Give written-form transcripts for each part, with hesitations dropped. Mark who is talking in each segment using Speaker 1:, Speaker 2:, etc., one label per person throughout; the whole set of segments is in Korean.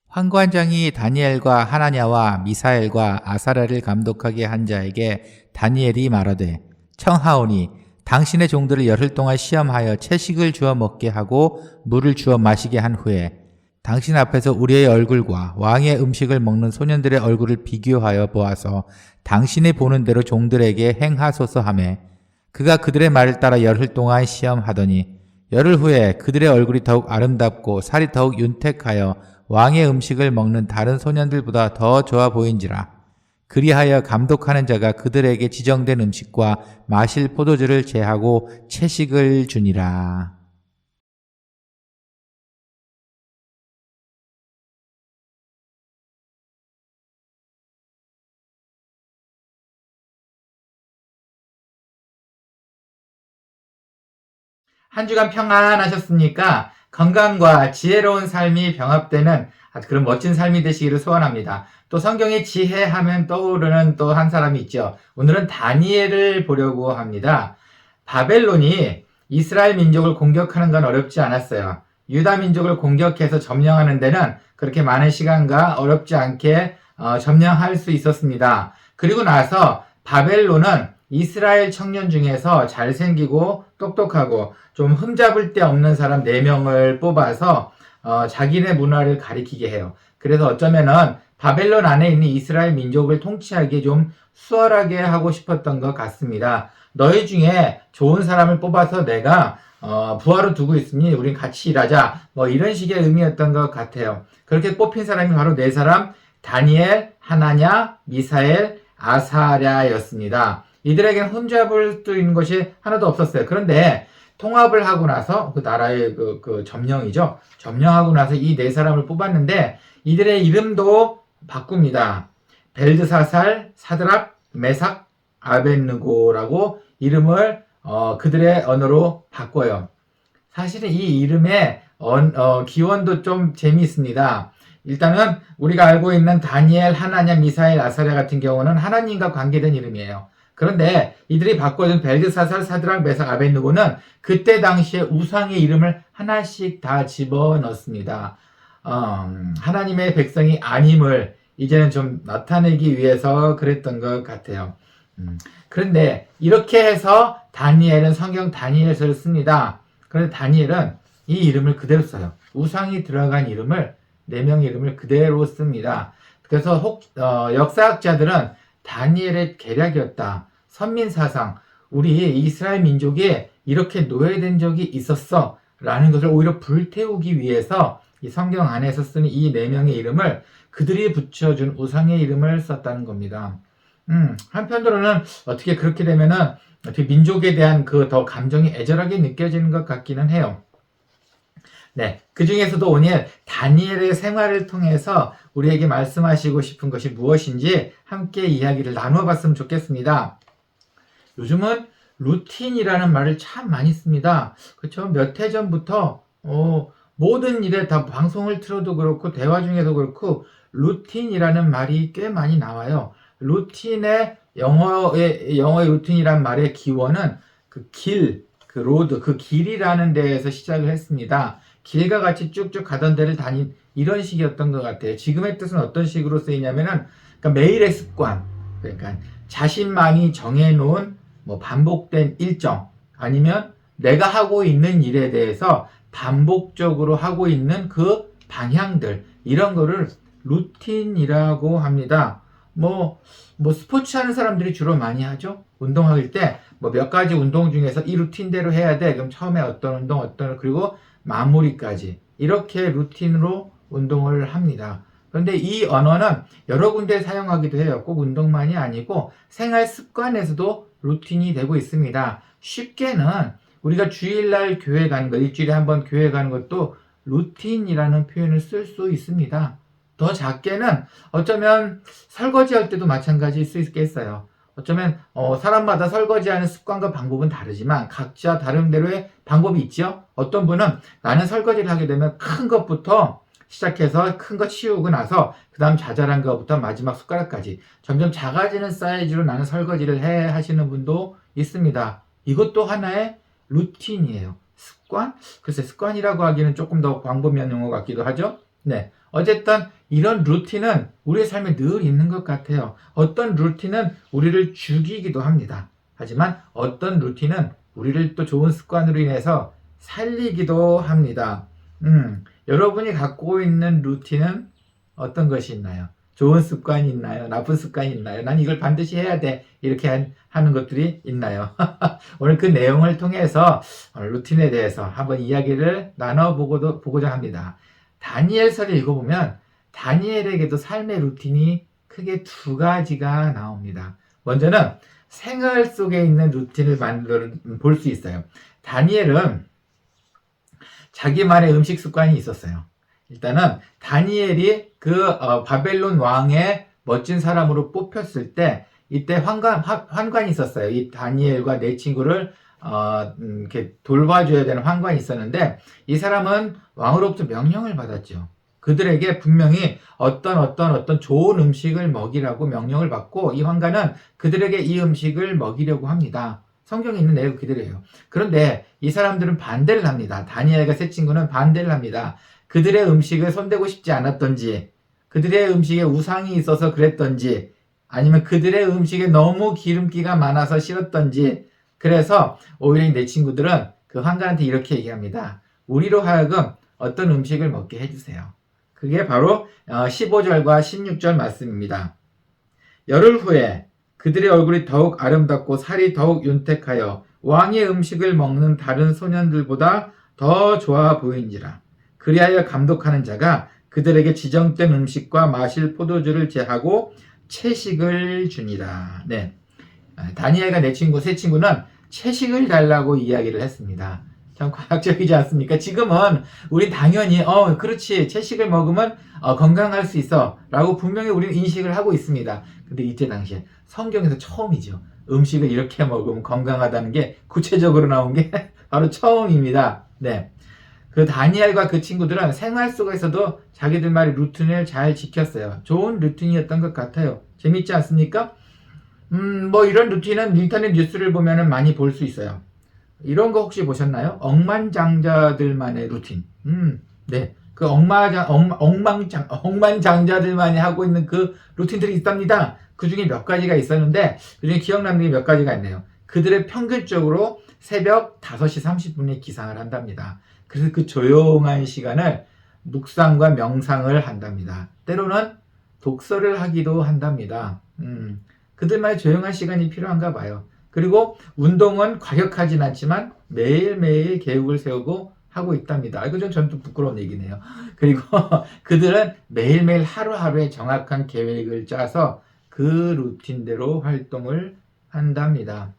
Speaker 1: 환관장이 다니엘과 하나냐와 미사엘과 아사랴를 감독하게 한 자에게 다니엘이 말하되 청하오니 당신의 종들을 열흘 동안 시험하여 채식을 주어 먹게 하고 물을 주어 마시게 한 후에 당신 앞에서 우리의 얼굴과 왕의 음식을 먹는 소년들의 얼굴을 비교하여 보아서 당신이 보는 대로 종들에게 행하소서 하매 그가 그들의 말을 따라 열흘 동안 시험하더니 열흘 후에 그들의 얼굴이 더욱 아름답고 살이 더욱 윤택하여 왕의 음식을 먹는 다른 소년들보다 더 좋아 보인지라. 그리하여 감독하는 자가 그들에게 지정된 음식과 마실 포도주를 제하고 채식을 주니라. 한 주간 평안하셨습니까? 건강과 지혜로운 삶이 병합되는 그런 멋진 삶이 되시기를 소원합니다. 또 성경의 지혜하면 떠오르는 또 한 사람이 있죠. 오늘은 다니엘을 보려고 합니다. 바벨론이 이스라엘 민족을 공격하는 건 어렵지 않았어요. 유다 민족을 공격해서 점령하는 데는 그렇게 많은 시간과 어렵지 않게 점령할 수 있었습니다. 그리고 나서 바벨론은 이스라엘 청년 중에서 잘생기고 똑똑하고 좀 흠잡을 데 없는 사람 4명을 뽑아서 자기네 문화를 가리키게 해요. 그래서 어쩌면은 바벨론 안에 있는 이스라엘 민족을 통치하기에 좀 수월하게 하고 싶었던 것 같습니다. 너희 중에 좋은 사람을 뽑아서 내가 부하로 두고 있으니 우린 같이 일하자, 뭐 이런 식의 의미였던 것 같아요. 그렇게 뽑힌 사람이 바로 4사람, 다니엘, 하나냐, 미사엘, 아사랴였습니다. 이들에게는 흠잡을 수 있는 것이 하나도 없었어요. 그런데 통합을 하고 나서 그 나라의 점령이죠. 점령하고 나서 이 4사람을 뽑았는데 이들의 이름도 바꿉니다. 벨드사살, 사드랍, 메삭, 아벳느고라고 이름을 그들의 언어로 바꿔요. 사실은 이 이름의 기원도 좀 재미있습니다. 일단은 우리가 알고 있는 다니엘, 하나냐, 미사엘, 아사랴 같은 경우는 하나님과 관계된 이름이에요. 그런데 이들이 바꿔준 벨드사살, 사드락, 메삭, 아벳느고는 그때 당시에 우상의 이름을 하나씩 다 집어넣습니다. 하나님의 백성이 아님을 이제는 좀 나타내기 위해서 그랬던 것 같아요. 그런데 이렇게 해서 다니엘은 성경 다니엘서를 씁니다. 그런데 다니엘은 이 이름을 그대로 써요. 우상이 들어간 이름을 4명의 이름을 그대로 씁니다. 그래서 역사학자들은 다니엘의 계략이었다. 선민사상, 우리 이스라엘 민족이 이렇게 노예된 적이 있었어 라는 것을 오히려 불태우기 위해서 이 성경 안에서 쓰는 이 4명의 이름을 그들이 붙여준 우상의 이름을 썼다는 겁니다. 한편으로는 어떻게 그렇게 되면은 어떻게 민족에 대한 그 더 감정이 애절하게 느껴지는 것 같기는 해요. 네, 그 중에서도 오늘 다니엘의 생활을 통해서 우리에게 말씀하시고 싶은 것이 무엇인지 함께 이야기를 나누어 봤으면 좋겠습니다. 요즘은 루틴이라는 말을 참 많이 씁니다. 그렇죠? 몇 해 전부터 모든 일에 다 방송을 틀어도 그렇고 대화 중에도 그렇고 루틴이라는 말이 꽤 많이 나와요. 루틴의 영어의 루틴이란 말의 기원은 그 길, 그 로드, 그 길이라는 데에서 시작을 했습니다. 길과 같이 쭉쭉 가던 데를 이런 식이었던 것 같아요. 지금의 뜻은 어떤 식으로 쓰이냐면은 그러니까 매일의 습관, 그러니까 자신만이 정해놓은 뭐 반복된 일정 아니면 내가 하고 있는 일에 대해서 반복적으로 하고 있는 그 방향들 이런 거를 루틴이라고 합니다. 뭐 스포츠 하는 사람들이 주로 많이 하죠. 운동할 때 뭐 몇 가지 운동 중에서 이 루틴대로 해야 돼. 그럼 처음에 어떤 운동 그리고 마무리까지 이렇게 루틴으로 운동을 합니다. 그런데 이 언어는 여러 군데 사용하기도 해요. 꼭 운동만이 아니고 생활 습관에서도 루틴이 되고 있습니다. 쉽게는 우리가 주일날 교회 가는 것, 일주일에 한 번 교회 가는 것도 루틴이라는 표현을 쓸 수 있습니다. 더 작게는 어쩌면 설거지할 때도 마찬가지일 수 있겠어요. 어쩌면 사람마다 설거지하는 습관과 방법은 다르지만 각자 다른대로의 방법이 있죠. 어떤 분은 나는 설거지를 하게 되면 큰 것부터 시작해서 큰 거 치우고 나서 그 다음 자잘한 것부터 마지막 숟가락까지 점점 작아지는 사이즈로 나는 설거지를 해 하시는 분도 있습니다. 이것도 하나의 루틴이에요. 습관? 글쎄 습관이라고 하기는 조금 더 광범위한 용어 같기도 하죠. 네. 어쨌든 이런 루틴은 우리의 삶에 늘 있는 것 같아요. 어떤 루틴은 우리를 죽이기도 합니다. 하지만 어떤 루틴은 우리를 또 좋은 습관으로 인해서 살리기도 합니다. 여러분이 갖고 있는 루틴은 어떤 것이 있나요? 좋은 습관이 있나요? 나쁜 습관이 있나요? 난 이걸 반드시 해야 돼. 이렇게 하는 것들이 있나요? 오늘 그 내용을 통해서 루틴에 대해서 한번 이야기를 나눠보고자 합니다. 다니엘서를 읽어보면 다니엘에게도 삶의 루틴이 크게 두 가지가 나옵니다. 먼저는 생활 속에 있는 루틴을 볼 수 있어요. 다니엘은 자기만의 음식 습관이 있었어요. 일단은 다니엘이 바벨론 왕의 멋진 사람으로 뽑혔을 때 이때 환관이 있었어요. 이 다니엘과 네 친구를 이렇게 돌봐줘야 되는 환관이 있었는데 이 사람은 왕으로부터 명령을 받았죠. 그들에게 분명히 어떤 좋은 음식을 먹이라고 명령을 받고 이 환관은 그들에게 이 음식을 먹이려고 합니다. 성경에 있는 내용 그대로예요. 그런데 이 사람들은 반대를 합니다. 다니엘과 세 친구는 반대를 합니다. 그들의 음식을 손대고 싶지 않았던지, 그들의 음식에 우상이 있어서 그랬던지, 아니면 그들의 음식에 너무 기름기가 많아서 싫었던지, 그래서 오히려 내 친구들은 그 환관한테 이렇게 얘기합니다. 우리로 하여금 어떤 음식을 먹게 해주세요. 그게 바로 15절과 16절 말씀입니다. 열흘 후에 그들의 얼굴이 더욱 아름답고 살이 더욱 윤택하여 왕의 음식을 먹는 다른 소년들보다 더 좋아 보인지라. 그리하여 감독하는 자가 그들에게 지정된 음식과 마실 포도주를 제하고 채식을 주니라. 네. 다니엘과 세 친구는 채식을 달라고 이야기를 했습니다. 참 과학적이지 않습니까? 지금은 우린 당연히 그렇지, 채식을 먹으면 건강할 수 있어 라고 분명히 우리는 인식을 하고 있습니다. 근데 이때 당시에 성경에서 처음이죠. 음식을 이렇게 먹으면 건강하다는 게 구체적으로 나온 게 바로 처음입니다. 네. 그 다니엘과 그 친구들은 생활 속에서도 자기들만의 루틴을 잘 지켰어요. 좋은 루틴이었던 것 같아요. 재밌지 않습니까? 이런 루틴은 인터넷 뉴스를 보면 많이 볼 수 있어요. 이런 거 혹시 보셨나요? 억만장자들만의 루틴. 네. 그 억만장자들만이 하고 있는 그 루틴들이 있답니다. 그 중에 몇 가지가 있었는데, 그 중에 기억나는 게 몇 가지가 있네요. 그들의 평균적으로 새벽 5시 30분에 기상을 한답니다. 그래서 그 조용한 시간을 묵상과 명상을 한답니다. 때로는 독서를 하기도 한답니다. 그들만의 조용한 시간이 필요한가 봐요. 그리고 운동은 과격하진 않지만 매일매일 계획을 세우고 하고 있답니다. 이거 좀 부끄러운 얘기네요. 그리고 그들은 매일매일 하루하루에 정확한 계획을 짜서 그 루틴대로 활동을 한답니다.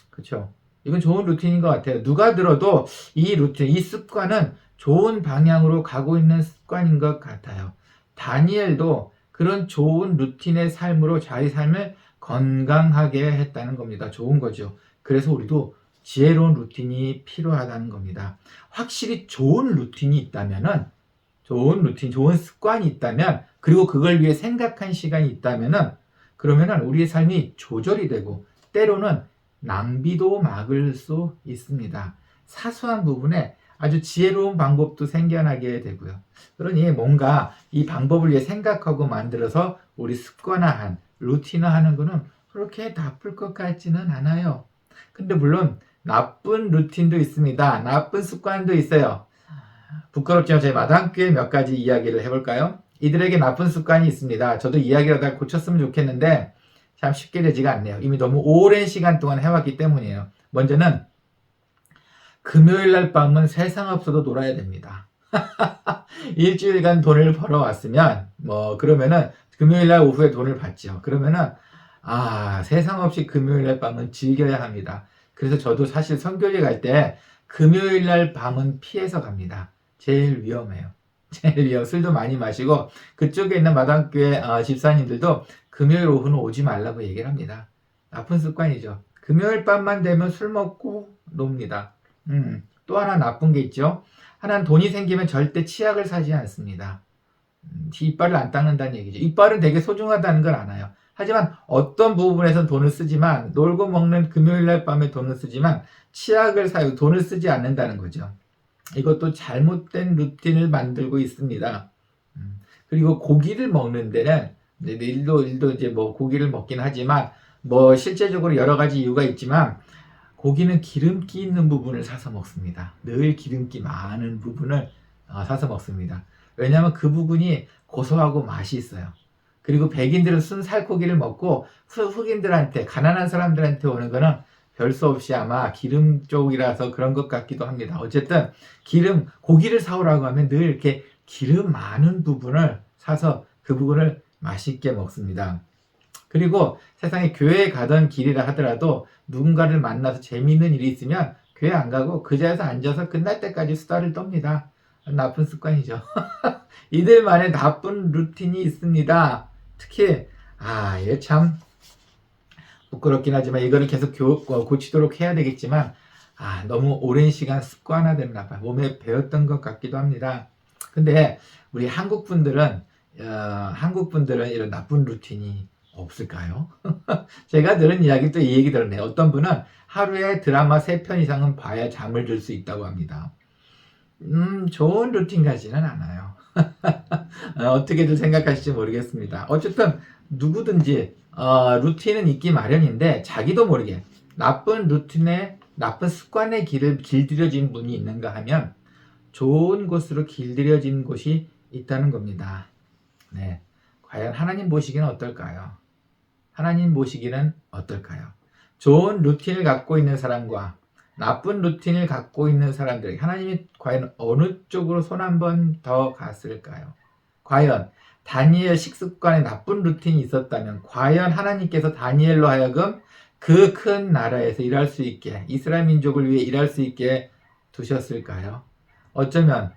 Speaker 1: 그렇죠? 이건 좋은 루틴인 것 같아요. 누가 들어도 이 루틴, 이 습관은 좋은 방향으로 가고 있는 습관인 것 같아요. 다니엘도 그런 좋은 루틴의 삶으로 자기 삶을 건강하게 했다는 겁니다. 좋은 거죠. 그래서 우리도 지혜로운 루틴이 필요하다는 겁니다. 확실히 좋은 루틴이 있다면은, 좋은 루틴, 좋은 습관이 있다면, 그리고 그걸 위해 생각한 시간이 있다면은, 그러면은 우리의 삶이 조절이 되고, 때로는 낭비도 막을 수 있습니다. 사소한 부분에 아주 지혜로운 방법도 생겨나게 되고요. 그러니 뭔가 이 방법을 위해 생각하고 만들어서 우리 습관화한, 루틴화하는 거는 그렇게 나쁠 것 같지는 않아요. 근데 물론 나쁜 루틴도 있습니다. 나쁜 습관도 있어요. 부끄럽지만 저희 마당교회 몇 가지 이야기를 해볼까요? 이들에게 나쁜 습관이 있습니다. 저도 이야기를 하다가 고쳤으면 좋겠는데 참 쉽게 되지가 않네요. 이미 너무 오랜 시간 동안 해왔기 때문이에요. 먼저는 금요일날 밤은 세상 없어도 놀아야 됩니다. 일주일간 돈을 벌어왔으면 그러면은 금요일날 오후에 돈을 받죠. 그러면은 세상 없이 금요일날 밤은 즐겨야 합니다. 그래서 저도 사실 선교지 갈 때 금요일날 밤은 피해서 갑니다. 제일 위험해요. 술도 많이 마시고 그쪽에 있는 마당교회 집사님들도 금요일 오후는 오지 말라고 얘기를 합니다. 나쁜 습관이죠. 금요일 밤만 되면 술 먹고 놉니다. 또 하나 나쁜 게 있죠. 하나는 돈이 생기면 절대 치약을 사지 않습니다. 이빨을 안 닦는다는 얘기죠. 이빨은 되게 소중하다는 걸 알아요. 하지만 어떤 부분에선 돈을 쓰지만, 놀고 먹는 금요일날 밤에 돈을 쓰지만 치약을 사요. 돈을 쓰지 않는다는 거죠. 이것도 잘못된 루틴을 만들고 있습니다. 그리고 고기를 먹는 데는 일도 이제 뭐 고기를 먹긴 하지만 뭐 실제적으로 여러 가지 이유가 있지만 고기는 기름기 있는 부분을 사서 먹습니다. 늘 기름기 많은 부분을 사서 먹습니다. 왜냐하면 그 부분이 고소하고 맛이 있어요. 그리고 백인들은 순 살코기를 먹고 흑인들한테 가난한 사람들한테 오는 거는 별 수 없이 아마 기름 쪽이라서 그런 것 같기도 합니다. 어쨌든 고기를 사오라고 하면 늘 이렇게 기름 많은 부분을 사서 그 부분을 맛있게 먹습니다. 그리고 세상에 교회에 가던 길이라 하더라도 누군가를 만나서 재미있는 일이 있으면 교회 안 가고 그 자리에서 앉아서 끝날 때까지 수다를 떱니다. 나쁜 습관이죠. 이들만의 나쁜 루틴이 있습니다. 특히 이게 참 부끄럽긴 하지만 이거를 계속 고치도록 해야 되겠지만 너무 오랜 시간 습관화됐나 봐요. 몸에 배웠던 것 같기도 합니다. 근데 우리 한국 분들은 이런 나쁜 루틴이 없을까요? 제가 들은 이야기 또 이 얘기 들었네요. 어떤 분은 하루에 드라마 3편 이상은 봐야 잠을 들 수 있다고 합니다. 좋은 루틴 같지는 않아요. 어떻게들 생각하실지 모르겠습니다. 어쨌든 누구든지 루틴은 있기 마련인데 자기도 모르게 나쁜 루틴에 나쁜 습관의 길을 길들여진 분이 있는가 하면 좋은 곳으로 길들여진 곳이 있다는 겁니다. 네, 과연 하나님 보시기는 어떨까요? 하나님 보시기는 어떨까요? 좋은 루틴을 갖고 있는 사람과 나쁜 루틴을 갖고 있는 사람들, 하나님이 과연 어느 쪽으로 손 한 번 더 갔을까요? 과연 다니엘 식습관에 나쁜 루틴이 있었다면 과연 하나님께서 다니엘로 하여금 그 큰 나라에서 일할 수 있게, 이스라엘 민족을 위해 일할 수 있게 두셨을까요? 어쩌면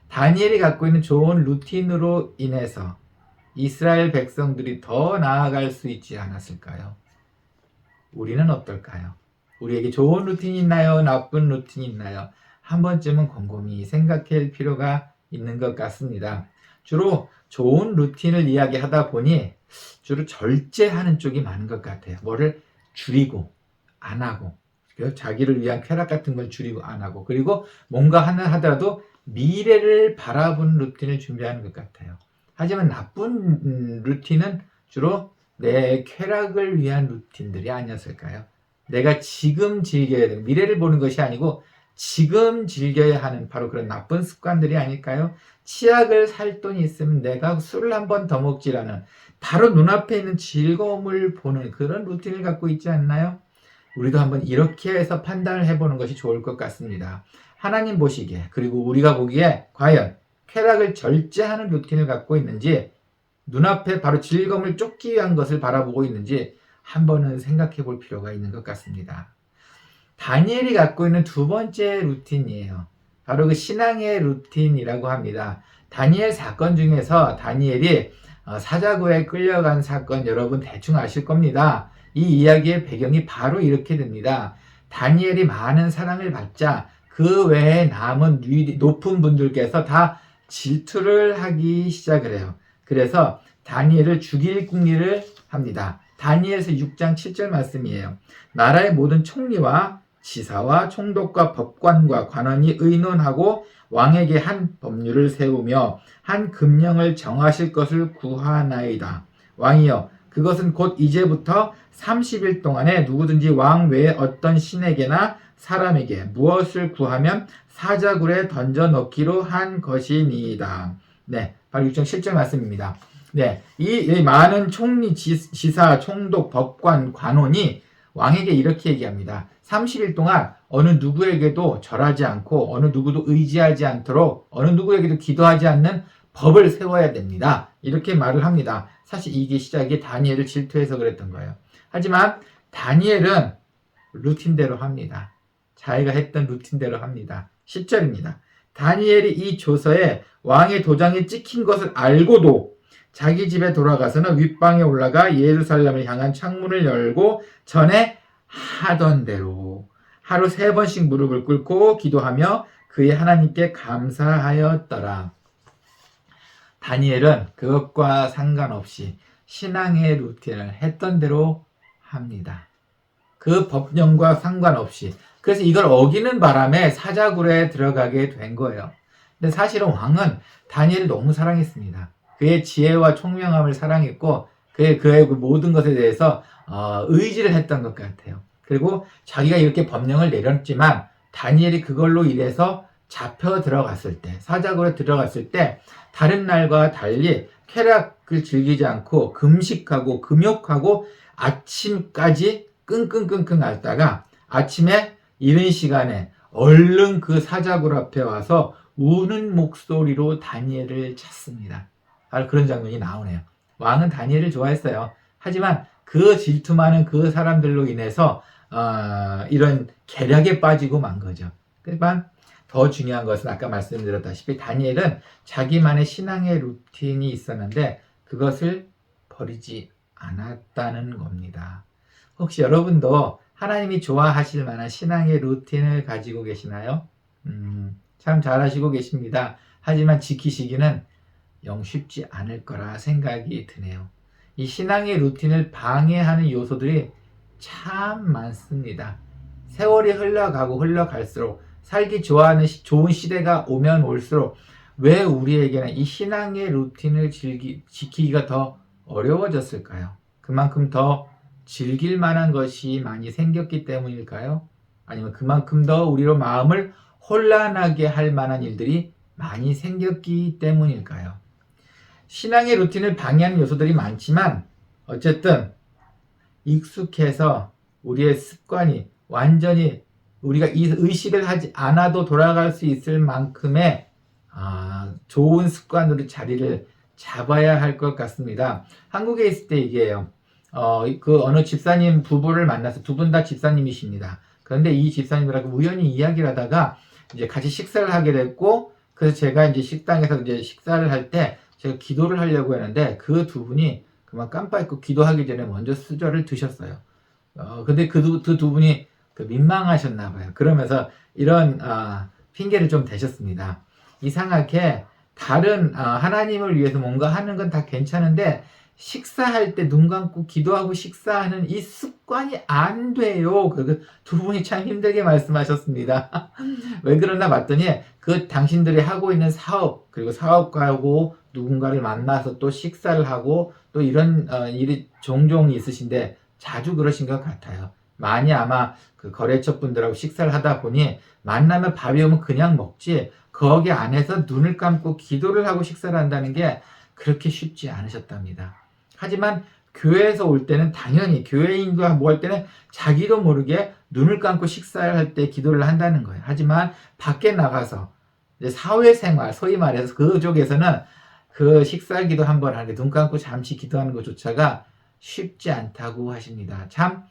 Speaker 1: 다니엘이 갖고 있는 좋은 루틴으로 인해서 이스라엘 백성들이 더 나아갈 수 있지 않았을까요? 우리는 어떨까요? 우리에게 좋은 루틴이 있나요? 나쁜 루틴이 있나요? 한 번쯤은 곰곰이 생각할 필요가 있는 것 같습니다. 주로 좋은 루틴을 이야기하다 보니 주로 절제하는 쪽이 많은 것 같아요. 뭐를 줄이고 안 하고 자기를 위한 쾌락 같은 걸 줄이고 안 하고 그리고 뭔가 하나 하더라도 미래를 바라보는 루틴을 준비하는 것 같아요. 하지만 나쁜 루틴은 주로 내 쾌락을 위한 루틴들이 아니었을까요? 내가 지금 즐겨야 되는 미래를 보는 것이 아니고 지금 즐겨야 하는 바로 그런 나쁜 습관들이 아닐까요? 치약을 살 돈이 있으면 내가 술을 한 번 더 먹지라는 바로 눈앞에 있는 즐거움을 보는 그런 루틴을 갖고 있지 않나요? 우리도 한번 이렇게 해서 판단을 해보는 것이 좋을 것 같습니다. 하나님 보시기에 그리고 우리가 보기에 과연 쾌락을 절제하는 루틴을 갖고 있는지 눈앞에 바로 즐거움을 쫓기 위한 것을 바라보고 있는지 한 번은 생각해 볼 필요가 있는 것 같습니다. 다니엘이 갖고 있는 두 번째 루틴이에요. 바로 그 신앙의 루틴이라고 합니다. 다니엘 사건 중에서 다니엘이 사자구에 끌려간 사건 여러분 대충 아실 겁니다. 이 이야기의 배경이 바로 이렇게 됩니다. 다니엘이 많은 사랑을 받자 그 외에 남은 높은 분들께서 다 질투를 하기 시작을 해요. 그래서 다니엘을 죽일 궁리를 합니다. 다니엘서 6장 7절 말씀이에요. 나라의 모든 총리와 지사와 총독과 법관과 관원이 의논하고 왕에게 한 법률을 세우며 한 금령을 정하실 것을 구하나이다. 왕이여 그것은 곧 이제부터 30일 동안에 누구든지 왕 외에 어떤 신에게나 사람에게 무엇을 구하면 사자굴에 던져 넣기로 한 것이니이다. 네, 바로 6장 7절 말씀입니다. 네, 이 많은 총리, 지사, 총독, 법관, 관원이 왕에게 이렇게 얘기합니다. 30일 동안 어느 누구에게도 절하지 않고 어느 누구도 의지하지 않도록 어느 누구에게도 기도하지 않는 법을 세워야 됩니다. 이렇게 말을 합니다. 사실 이게 시작이 다니엘을 질투해서 그랬던 거예요. 하지만 다니엘은 루틴대로 합니다. 자기가 했던 루틴대로 합니다. 10절입니다. 다니엘이 이 조서에 왕의 도장이 찍힌 것을 알고도 자기 집에 돌아가서는 윗방에 올라가 예루살렘을 향한 창문을 열고 전에 하던 대로 하루 3번씩 무릎을 꿇고 기도하며 그의 하나님께 감사하였더라. 다니엘은 그것과 상관없이 신앙의 루틴을 했던 대로 합니다. 그 법령과 상관없이. 그래서 이걸 어기는 바람에 사자굴에 들어가게 된 거예요. 근데 사실은 왕은 다니엘을 너무 사랑했습니다. 그의 지혜와 총명함을 사랑했고 그의 그 모든 것에 대해서 의지를 했던 것 같아요. 그리고 자기가 이렇게 법령을 내렸지만 다니엘이 그걸로 인해서 잡혀 들어갔을 때, 사자굴에 들어갔을 때 다른 날과 달리 쾌락을 즐기지 않고 금식하고 금욕하고 아침까지 끙끙끙끙 앓다가 아침에 이른 시간에 얼른 그 사자굴 앞에 와서 우는 목소리로 다니엘을 찾습니다. 바로 그런 장면이 나오네요. 왕은 다니엘을 좋아했어요. 하지만 그 질투 많은 그 사람들로 인해서 이런 계략에 빠지고 만 거죠. 그렇지만 더 중요한 것은 아까 말씀드렸다시피 다니엘은 자기만의 신앙의 루틴이 있었는데 그것을 버리지 않았다는 겁니다. 혹시 여러분도 하나님이 좋아하실 만한 신앙의 루틴을 가지고 계시나요? 참 잘하시고 계십니다. 하지만 지키시기는 영 쉽지 않을 거라 생각이 드네요. 이 신앙의 루틴을 방해하는 요소들이 참 많습니다. 세월이 흘러갈수록 살기 좋아하는 좋은 시대가 오면 올수록 왜 우리에게는 이 신앙의 루틴을 지키기가 더 어려워졌을까요? 그만큼 더 즐길 만한 것이 많이 생겼기 때문일까요? 아니면 그만큼 더 우리로 마음을 혼란하게 할 만한 일들이 많이 생겼기 때문일까요? 신앙의 루틴을 방해하는 요소들이 많지만 어쨌든 익숙해서 우리의 습관이 완전히 우리가 이 의식을 하지 않아도 돌아갈 수 있을 만큼의 좋은 습관으로 자리를 잡아야 할 것 같습니다. 한국에 있을 때 얘기해요. 그 어느 집사님 부부를 만나서 두 분 다 집사님이십니다. 그런데 이 집사님들하고 우연히 이야기를 하다가 이제 같이 식사를 하게 됐고, 그래서 제가 이제 식당에서 이제 식사를 할 때 제가 기도를 하려고 했는데 그 두 분이 그만 깜빡 잊고 기도하기 전에 먼저 수저를 드셨어요. 근데 그 두 분이 민망하셨나 봐요. 그러면서 이런 핑계를 좀 대셨습니다. 이상하게 다른 하나님을 위해서 뭔가 하는 건 다 괜찮은데 식사할 때 눈 감고 기도하고 식사하는 이 습관이 안 돼요. 그 두 분이 참 힘들게 말씀하셨습니다. 왜 그러나 봤더니 그 당신들이 하고 있는 사업, 그리고 사업가하고 누군가를 만나서 또 식사를 하고 또 이런 일이 종종 있으신데 자주 그러신 것 같아요. 많이 아마 그 거래처 분들하고 식사를 하다 보니 만나면 밥이 오면 그냥 먹지 거기 안에서 눈을 감고 기도를 하고 식사를 한다는 게 그렇게 쉽지 않으셨답니다. 하지만 교회에서 올 때는 당연히 교회인과 뭐 할 때는 자기도 모르게 눈을 감고 식사를 할 때 기도를 한다는 거예요. 하지만 밖에 나가서 이제 사회생활, 소위 말해서 그쪽에서는 그 식사기도 한번 하는데 눈 감고 잠시 기도하는 것조차가 쉽지 않다고 하십니다. 참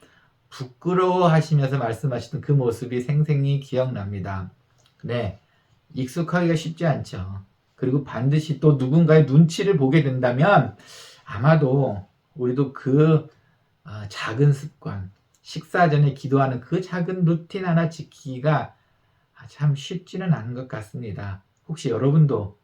Speaker 1: 부끄러워하시면서 말씀하시던 그 모습이 생생히 기억납니다. 네, 익숙하기가 쉽지 않죠. 그리고 반드시 또 누군가의 눈치를 보게 된다면 아마도 우리도 그 작은 습관, 식사 전에 기도하는 그 작은 루틴 하나 지키기가 참 쉽지는 않은 것 같습니다. 혹시 여러분도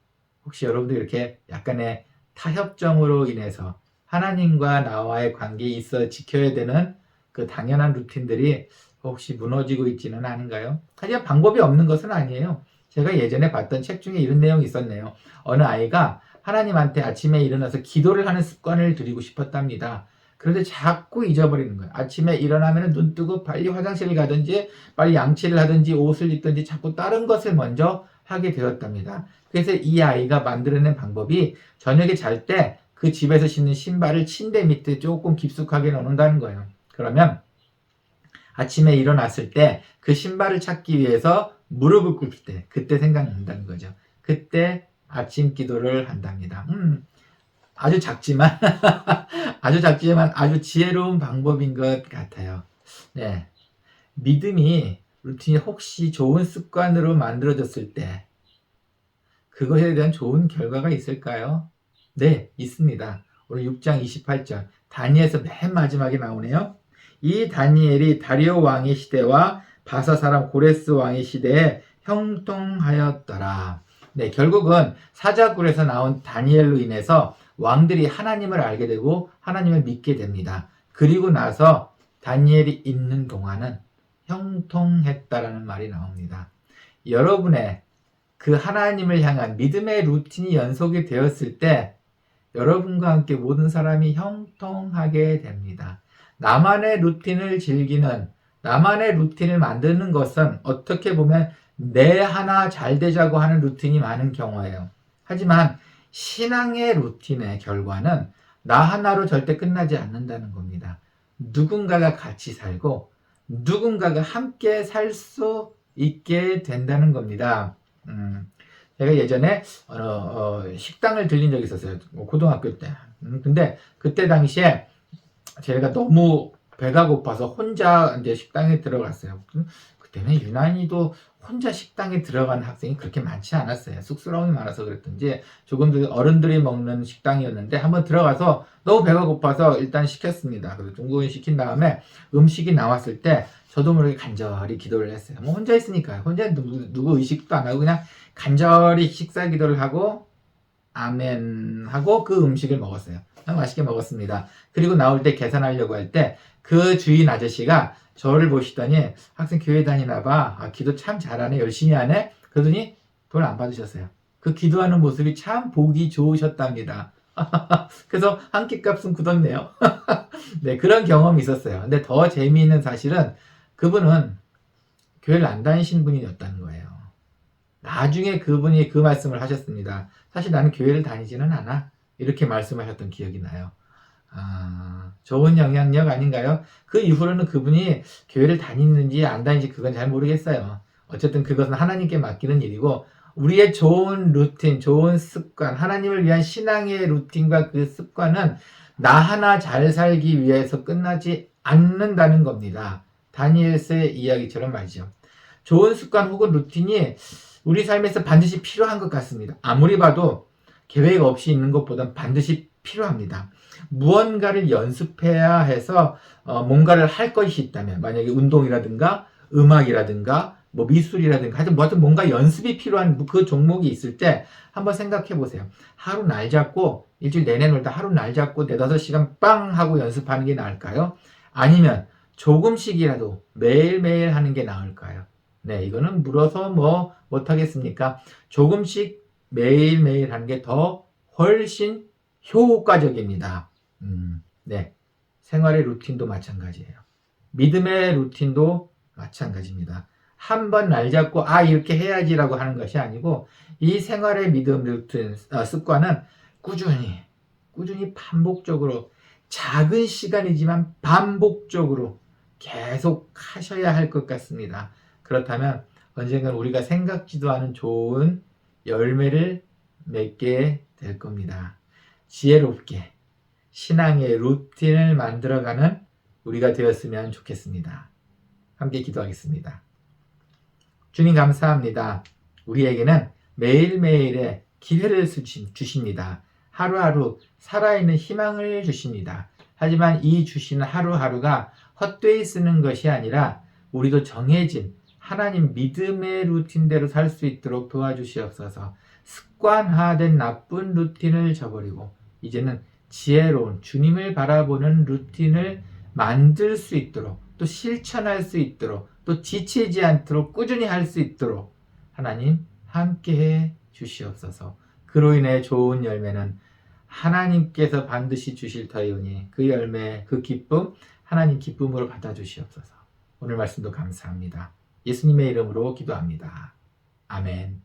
Speaker 1: 이렇게 약간의 타협점으로 인해서 하나님과 나와의 관계에 있어 지켜야 되는 그 당연한 루틴들이 혹시 무너지고 있지는 않은가요? 하지만 방법이 없는 것은 아니에요. 제가 예전에 봤던 책 중에 이런 내용이 있었네요. 어느 아이가 하나님한테 아침에 일어나서 기도를 하는 습관을 들이고 싶었답니다. 그런데 자꾸 잊어버리는 거예요. 아침에 일어나면 눈 뜨고 빨리 화장실을 가든지 빨리 양치를 하든지 옷을 입든지 자꾸 다른 것을 먼저 하게 되었답니다. 그래서 이 아이가 만들어낸 방법이 저녁에 잘 때 그 집에서 신는 신발을 침대 밑에 조금 깊숙하게 넣는다는 거예요. 그러면 아침에 일어났을 때 그 신발을 찾기 위해서 무릎을 꿇을 때 그때 생각난다는 거죠. 그때 아침 기도를 한답니다. 아주 작지만 아주 지혜로운 방법인 것 같아요. 네, 믿음이 루틴이 혹시 좋은 습관으로 만들어졌을 때 그것에 대한 좋은 결과가 있을까요? 네, 있습니다. 오늘 6장 28절 다니엘에서 맨 마지막에 나오네요. 이 다니엘이 다리오 왕의 시대와 바사 사람 고레스 왕의 시대에 형통하였더라. 네, 결국은 사자굴에서 나온 다니엘로 인해서 왕들이 하나님을 알게 되고 하나님을 믿게 됩니다. 그리고 나서 다니엘이 있는 동안은 형통했다라는 말이 나옵니다. 여러분의 그 하나님을 향한 믿음의 루틴이 연속이 되었을 때 여러분과 함께 모든 사람이 형통하게 됩니다. 나만의 루틴을 즐기는, 나만의 루틴을 만드는 것은 어떻게 보면 내 하나 잘 되자고 하는 루틴이 많은 경우예요. 하지만 신앙의 루틴의 결과는 나 하나로 절대 끝나지 않는다는 겁니다. 누군가가 같이 살고 누군가가 함께 살 수 있게 된다는 겁니다. 제가 예전에 식당을 들린 적이 있었어요. 고등학교 때. 근데 그때 당시에 제가 너무 배가 고파서 혼자 이제 식당에 들어갔어요. 그때는 유난히도 혼자 식당에 들어가는 학생이 그렇게 많지 않았어요. 쑥스러움이 많아서 그랬던지 조금 더 어른들이 먹는 식당이었는데 한번 들어가서 너무 배가 고파서 일단 시켰습니다. 그래서 중국인 시킨 다음에 음식이 나왔을 때 저도 모르게 간절히 기도를 했어요. 뭐 혼자 있으니까요. 혼자 누구 의식도 안 하고 그냥 간절히 식사 기도를 하고 아멘 하고 그 음식을 먹었어요. 맛있게 먹었습니다. 그리고 나올 때 계산하려고 할 때 그 주인 아저씨가 저를 보시더니 학생 교회 다니나 봐. 기도 참 잘하네. 열심히 하네. 그러더니 돈 안 받으셨어요. 그 기도하는 모습이 참 보기 좋으셨답니다. 그래서 한 끼값은 굳었네요. 네, 그런 경험이 있었어요. 근데 더 재미있는 사실은 그분은 교회를 안 다니신 분이었다는 거예요. 나중에 그분이 그 말씀을 하셨습니다. 사실 나는 교회를 다니지는 않아. 이렇게 말씀하셨던 기억이 나요. 좋은 영향력 아닌가요? 그 이후로는 그분이 교회를 다니는지 안 다니는지 그건 잘 모르겠어요. 어쨌든 그것은 하나님께 맡기는 일이고 우리의 좋은 루틴, 좋은 습관, 하나님을 위한 신앙의 루틴과 그 습관은 나 하나 잘 살기 위해서 끝나지 않는다는 겁니다. 다니엘서의 이야기처럼 말이죠. 좋은 습관 혹은 루틴이 우리 삶에서 반드시 필요한 것 같습니다. 아무리 봐도 계획 없이 있는 것보단 반드시 필요합니다. 무언가를 연습해야 해서 뭔가를 할 것이 있다면 만약에 운동이라든가 음악이라든가 뭐 미술이라든가 하여튼 뭔가 연습이 필요한 그 종목이 있을 때 한번 생각해 보세요. 하루 날 잡고 일주일 내내 놀다 하루 날 잡고 4-5시간 빵 하고 연습하는 게 나을까요? 아니면 조금씩이라도 매일매일 하는 게 나을까요? 네, 이거는 물어서 뭐 못하겠습니까? 조금씩 매일매일 하는 게 더 훨씬 효과적입니다. 네. 생활의 루틴도 마찬가지예요. 믿음의 루틴도 마찬가지입니다. 한 번 날 잡고 이렇게 해야지라고 하는 것이 아니고 이 생활의 믿음 루틴 습관은 꾸준히 반복적으로 작은 시간이지만 반복적으로 계속 하셔야 할 것 같습니다. 그렇다면 언젠간 우리가 생각지도 않은 좋은 열매를 맺게 될 겁니다. 지혜롭게 신앙의 루틴을 만들어가는 우리가 되었으면 좋겠습니다. 함께 기도하겠습니다. 주님 감사합니다. 우리에게는 매일매일의 기회를 주십니다. 하루하루 살아있는 희망을 주십니다. 하지만 이 주시는 하루하루가 헛되이 쓰는 것이 아니라 우리도 정해진 하나님 믿음의 루틴대로 살 수 있도록 도와주시옵소서. 습관화된 나쁜 루틴을 저버리고 이제는 지혜로운 주님을 바라보는 루틴을 만들 수 있도록 또 실천할 수 있도록 또 지치지 않도록 꾸준히 할 수 있도록 하나님 함께해 주시옵소서. 그로 인해 좋은 열매는 하나님께서 반드시 주실 터이오니 그 열매, 그 기쁨 하나님 기쁨으로 받아주시옵소서. 오늘 말씀도 감사합니다. 예수님의 이름으로 기도합니다. 아멘.